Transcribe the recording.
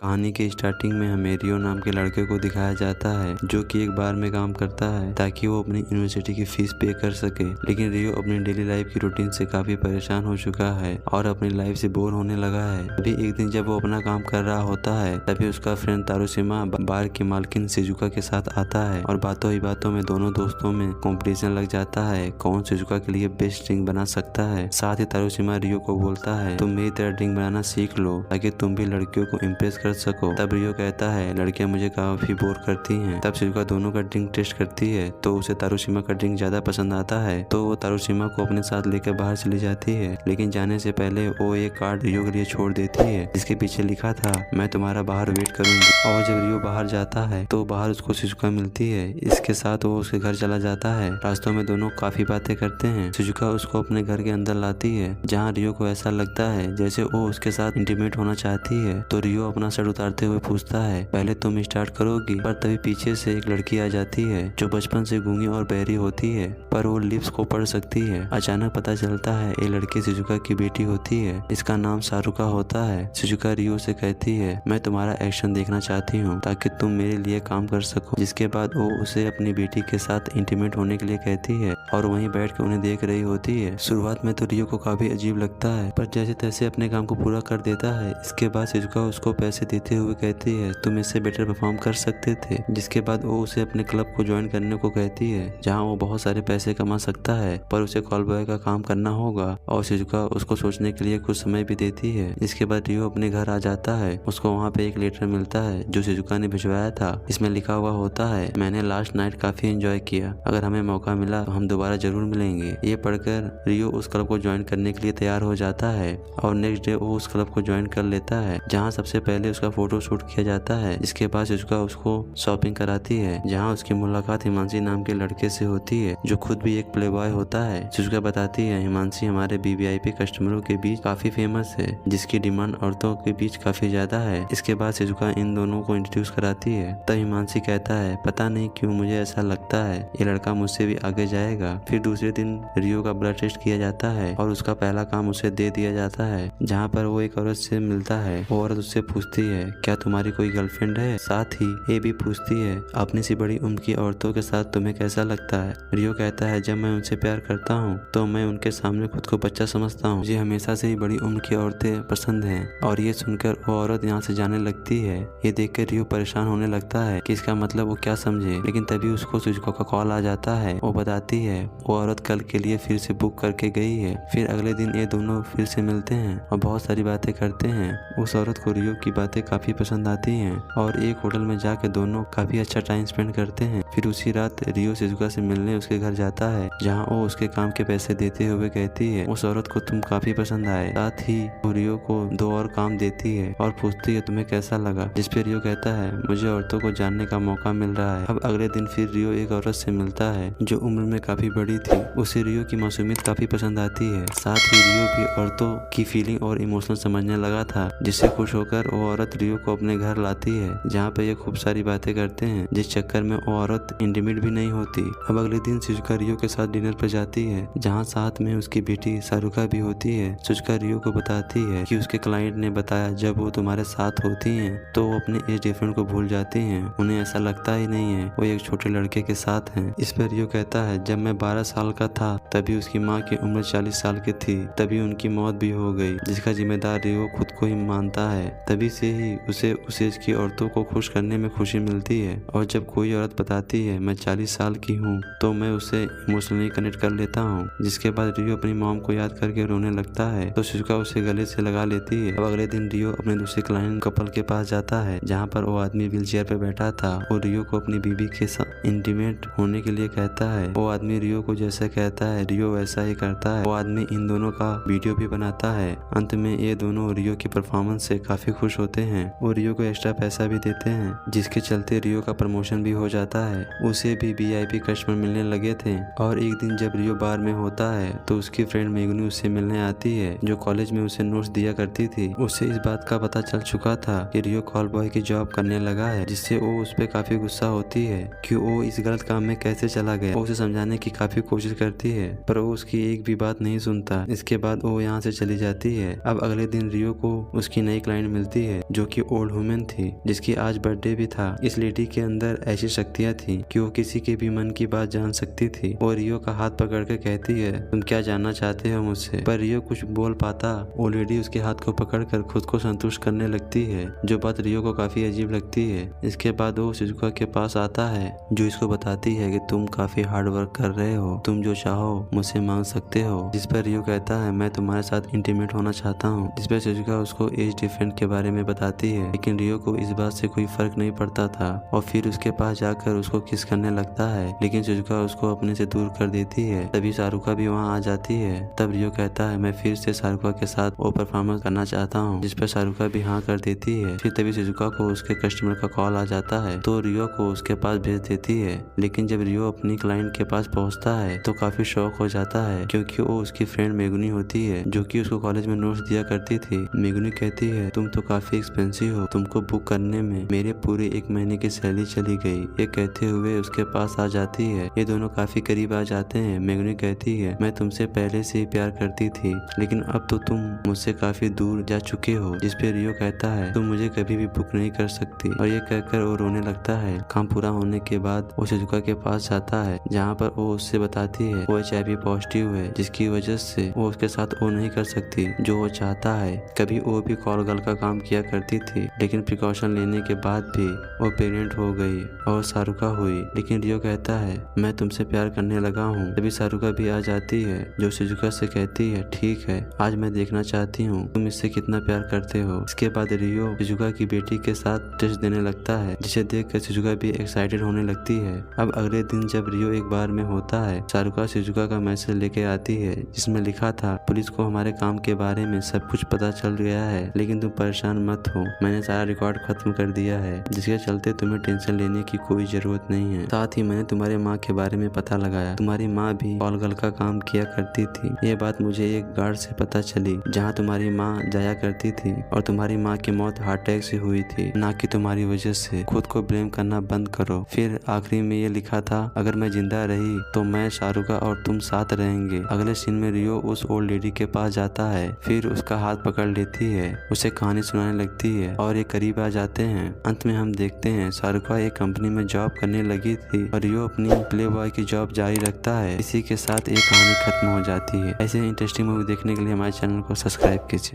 कहानी के स्टार्टिंग में हमें रियो नाम के लड़के को दिखाया जाता है जो कि एक बार में काम करता है ताकि वो अपनी यूनिवर्सिटी की फीस पे कर सके। लेकिन रियो अपनी डेली लाइफ की रूटीन से काफी परेशान हो चुका है और अपनी लाइफ से बोर होने लगा है। अभी एक दिन जब वो अपना काम कर रहा होता है तभी उसका फ्रेंड तारुशिमा बार की मालकिन शिजुका के साथ आता है और बातों ही बातों में दोनों दोस्तों में कंपटीशन लग जाता है कौन शिजुका के लिए बेस्ट ड्रिंक बना सकता है। साथ ही तारुशिमा रियो को बोलता है तुम मेरी तरह ड्रिंक बनाना सीख लो ताकि तुम भी लड़कियों को इम्प्रेस कर सको। तब रियो कहता है लड़कियां मुझे काफी बोर करती हैं। तब शिजुका दोनों का ड्रिंक टेस्ट करती है तो उसे तारुशिमा का ड्रिंक ज्यादा पसंद आता है तो वो तारुशिमा को अपने साथ लेकर बाहर चली जाती है। लेकिन जाने से पहले वो एक कार्ड रियो के लिए छोड़ देती है जिसके पीछे लिखा था मैं तुम्हारा बाहर वेट करूंगी। और जब रियो बाहर जाता है तो बाहर उसको शिजुका मिलती है। इसके साथ वो उसके घर चला जाता है। रास्तों में दोनों काफी बातें करते हैं। शिजुका उसको अपने घर के अंदर लाती है जहाँ रियो को ऐसा लगता है जैसे वो उसके साथ इंटीमेट होना चाहती है। तो रियो अपना शर्ट उतारते हुए पूछता है पहले तुम स्टार्ट करोगी। पर तभी पीछे से एक लड़की आ जाती है जो बचपन से गूंगी और बहरी होती है पर वो लिप्स को पढ़ सकती है। अचानक पता चलता है ये लड़की शिजुका की बेटी होती है। इसका नाम सारुका होता है। शिजुका रियो से कहती है मैं तुम्हारा एक्शन देखना चाहती हूँ ताकि तुम मेरे लिए काम कर सको। जिसके बाद वो उसे अपनी बेटी के साथ इंटीमेट होने के लिए कहती है और वहीं बैठ कर उन्हें देख रही होती है। शुरुआत में तो रियो को काफी अजीब लगता है पर जैसे तैसे अपने काम को पूरा कर देता है। इसके बाद शिजुका उसको पैसे देते हुए कहती है तुम इससे बेटर परफॉर्म कर सकते थे। जिसके बाद वो उसे अपने क्लब को ज्वाइन करने को कहती है जहाँ वो बहुत सारे पैसे कमा सकता है पर उसे कॉल बॉय का काम करना होगा और शिजुका उसको सोचने के लिए कुछ समय भी देती है। इसके बाद रियो अपने घर आ जाता है। उसको वहाँ पे एक लेटर मिलता है जो शिजुका ने भिजवाया था। इसमें लिखा हुआ होता है मैंने लास्ट नाइट काफी एंजॉय किया, अगर हमें मौका मिला तो हम दोबारा जरूर मिलेंगे। ये पढ़कर रियो उस क्लब को ज्वाइन करने के लिए तैयार हो जाता है और नेक्स्ट डे वो उस क्लब को ज्वाइन कर लेता है जहाँ सबसे पहले उसका फोटो शूट किया जाता है। इसके बाद शिजुका उसको शॉपिंग कराती है जहाँ उसकी मुलाकात हिमांशी नाम के लड़के से होती है जो खुद भी एक प्ले बॉय होता है। शिजुका बताती है हिमांशी हमारे वीवीआईपी कस्टमरों के बीच काफी फेमस है जिसकी डिमांड औरतों के बीच काफी ज्यादा है। इसके बाद शिजुका इन दोनों को इंट्रोड्यूस कराती है। तब हिमांशी कहता है पता नहीं क्यों मुझे ऐसा लगता है ये लड़का मुझसे भी आगे जाएगा। फिर दूसरे दिन रियो का ब्लड टेस्ट किया जाता है और उसका पहला काम उसे दे दिया जाता है जहाँ पर वो एक औरत से मिलता है। वो औरत उससे पूछती है क्या तुम्हारी कोई गर्लफ्रेंड है। साथ ही ये भी पूछती है अपनी सी बड़ी उम्र की औरतों के साथ तुम्हें कैसा लगता है। रियो कहता है जब मैं उनसे प्यार करता हूँ तो मैं उनके सामने खुद को बच्चा समझता हूँ। मुझे हमेशा से ही बड़ी उम्र की औरतें पसंद हैं। और ये सुनकर वो औरत यहाँ से जाने लगती है। ये देखकर रियो परेशान होने लगता है कि इसका मतलब वो क्या समझे। लेकिन तभी उसको शिजुका का कॉल आ जाता है। वो बताती है वो औरत कल के लिए फिर से बुक करके गई है। फिर अगले दिन ये दोनों फिर से मिलते हैं और बहुत सारी बातें करते हैं। उस औरत को रियो की बातें काफी पसंद आती हैं और एक होटल में जाकर दोनों काफी अच्छा टाइम स्पेंड करते हैं। फिर उसी रात रियो शिजुका से मिलने उसके घर जाता है जहाँ वो उसके काम के पैसे देते हुए कहती है उस औरत को तुम काफी पसंद आए। साथ ही वो रियो को 2 और काम देती है और पूछती है तुम्हें कैसा लगा। जिस पे रियो कहता है मुझे औरतों को जानने का मौका मिल रहा है। अब अगले दिन फिर रियो एक औरत से मिलता है जो उम्र में काफी बड़ी थी। उसे रियो की मासूमियत काफी पसंद आती है। साथ ही रियो भी औरतों की फीलिंग और इमोशन समझने लगा था जिससे खुश होकर वो औरत रियो को अपने घर लाती है जहाँ पे ये खूब सारी बातें करते हैं जिस चक्कर में वो औरत इंटीमेट भी नहीं होती। अब अगले दिन शिजुका रियो के साथ डिनर पर जाती है जहाँ साथ में उसकी बेटी सारुका भी होती है। शिजुका रियो को बताती है कि उसके क्लाइंट ने बताया जब वो तुम्हारे साथ होती हैं तो वो अपने एज डिफरेंट को भूल जाती हैं। उन्हें ऐसा लगता ही नहीं है वो एक छोटे लड़के के साथ हैं। इस पर रियो कहता है जब मैं 12 साल का था तभी उसकी माँ की उम्र 40 साल की थी, तभी उनकी मौत भी हो गई जिसका जिम्मेदार रियो खुद को ही मानता है। तभी से ही उसे उस एज की औरतों को खुश करने में खुशी मिलती है और जब कोई औरत बताती है मैं 40 साल की हूँ तो मैं उसे इमोशनली कनेक्ट कर लेता हूँ। जिसके बाद रियो अपनी मॉम को याद करके रोने लगता है तो शिजुका उसे गले से लगा लेती है। अब अगले दिन रियो अपने दूसरे क्लाइंट कपल के पास जाता है जहाँ पर वो आदमी व्हील चेयर पे बैठा था और रियो को अपनी बीबी के साथ इंटीमेट होने के लिए कहता है। वो आदमी रियो को जैसा कहता है रियो वैसा ही करता है। वो आदमी इन दोनों का वीडियो भी बनाता है। अंत में ये दोनों रियो की परफॉर्मेंस से काफी खुश होते हैं और रियो को एक्स्ट्रा पैसा भी देते हैं जिसके चलते रियो का प्रमोशन भी हो जाता है। उसे भी वीआईपी कस्टमर मिलने लगे थे। और एक दिन जब रियो बार में होता है तो उसकी फ्रेंड मेगुनी उससे मिलने आती है जो कॉलेज में उसे नोट्स दिया करती थी। उसे इस बात का पता चल चुका था कि रियो कॉल बॉय की जॉब करने लगा है जिससे वो उस पर काफी गुस्सा होती है कि वो इस गलत काम में कैसे चला गया। वो उसे समझाने की काफी कोशिश करती है पर वो उसकी एक भी बात नहीं सुनता। इसके बाद वो यहाँ से चली जाती है। अब अगले दिन रियो को उसकी नई क्लाइंट मिलती है जो कि ओल्ड वुमेन थी, जिसकी आज बर्थडे भी था। इस लेडी के अंदर ऐसी शक्तियाँ थी कि वो किसी के भी मन की बात जान सकती थी। और रियो का हाथ पकड़ कर कहती है, तुम क्या जानना चाहते हो मुझसे? पर रियो कुछ बोल पाता, वो लेडी उसके हाथ को पकड़कर खुद को संतुष्ट करने लगती है, जो बात रियो को काफी अजीब लगती है। इसके बाद वो शिजुका के पास आता है, जो इसको बताती है कि तुम काफी हार्ड वर्क कर रहे हो, तुम जो चाहो मुझसे मांग सकते हो। जिस पर रियो कहता है, मैं तुम्हारे साथ इंटीमेट होना चाहता हूँ। जिस पर शिजुका उसको एज डिफरेंस के बारे में बताती है, लेकिन रियो को इस बात से कोई फर्क नहीं पड़ता था और फिर उसके पास जाकर उसको किस करने लगता है, लेकिन शिजुका उसको अपने से दूर कर देती है। तभी सारुका भी वहाँ आ जाती है। तब रियो कहता है, मैं फिर से सारुका के साथ वो परफॉर्मेंस करना चाहता हूँ, जिस पर सारुका भी हाँ कर देती है। फिर तभी शिजुका को उसके कस्टमर का कॉल आ जाता है, तो रियो को उसके पास भेज देती है। लेकिन जब रियो अपनी क्लाइंट के पास पहुंचता है तो काफी शॉक हो जाता है, क्योंकि वो उसकी फ्रेंड मेगुनी होती है, जो कि उसको कॉलेज में नोट्स दिया करती थी। मेगुनी कहती है, तुम तो काफी एक्सपेंसिव हो, तुमको बुक करने में मेरे पूरे 1 महीने की सैलरी चली गई। ये कहते हुए उसके पास आ जाती है। ये दोनों काफी करीब आ जाते हैं। मेगुनी कहती है, मैं तुमसे पहले से ही प्यार करती थी, लेकिन अब तो तुम मुझसे काफी दूर जा चुके हो। जिस पे रियो कहता है, तुम मुझे कभी भी बुक नहीं कर सकती। और ये कहकर वो रोने लगता है। काम पूरा होने के बाद वो शिजुका के पास जाता है, जहाँ पर वो उससे बताती है वो HIV पॉजिटिव है, जिसकी वजह से वो उसके साथ वो नहीं कर सकती जो वो चाहता है। कभी वो भी कॉल गर्ल का काम किया करती थी, लेकिन प्रिकॉशन लेने के बाद भी वो प्रेग्नेंट हो गई और सारुका हुई। लेकिन रियो कहता है, मैं तुमसे प्यार करने लगा हूँ। तभी सारुका भी आ जाती है, जो शिजुका से कहती है, ठीक है, आज मैं देखना चाहती हूँ तुम इससे कितना प्यार करते हो। इसके बाद रियो शिजुका की बेटी के साथ टेस्ट देने लगता है, जिसे देख कर शिजुका भी एक्साइटेड होने लगती है। अब अगले दिन जब रियो एक बार में होता है, सारुका शिजुका का मैसेज लेके आती है, जिसमें लिखा था, पुलिस को हमारे काम के बारे में सब कुछ पता चल गया है, लेकिन तुम परेशान मत हो, मैंने सारा रिकॉर्ड खत्म कर दिया है, जिसके चलते तुम्हें टेंशन लेने की कोई जरूरत नहीं है। साथ ही मैंने तुम्हारे माँ के बारे में पता लगाया, तुम्हारी माँ भी कॉल गर्ल का काम किया करती थी। ये बात मुझे एक गार्ड से पता चली, जहाँ तुम्हारी माँ जाया करती थी, और तुम्हारी माँ की मौत हार्ट अटैक से हुई थी, ना कि तुम्हारी वजह से। खुद को ब्लेम करना बंद करो। फिर आखिरी में ये लिखा था, अगर मैं जिंदा रही तो मैं, सारुका और तुम साथ रहेंगे। अगले सीन में रियो उस ओल्ड लेडी के पास जाता है, फिर उसका हाथ पकड़ लेती है, उसे कहानी सुनाने लगती है और ये करीब आ जाते हैं। अंत में हम देखते हैं सारुका एक कंपनी में जॉब करने लगी थी और रियो अपनी प्ले बॉय की जॉब जारी रखता है। इसी के साथ एक कहानी खत्म हो जाती है। ऐसे इंटरेस्टिंग मूवी देखने के लिए हमारे चैनल को सब्सक्राइब कीजिए।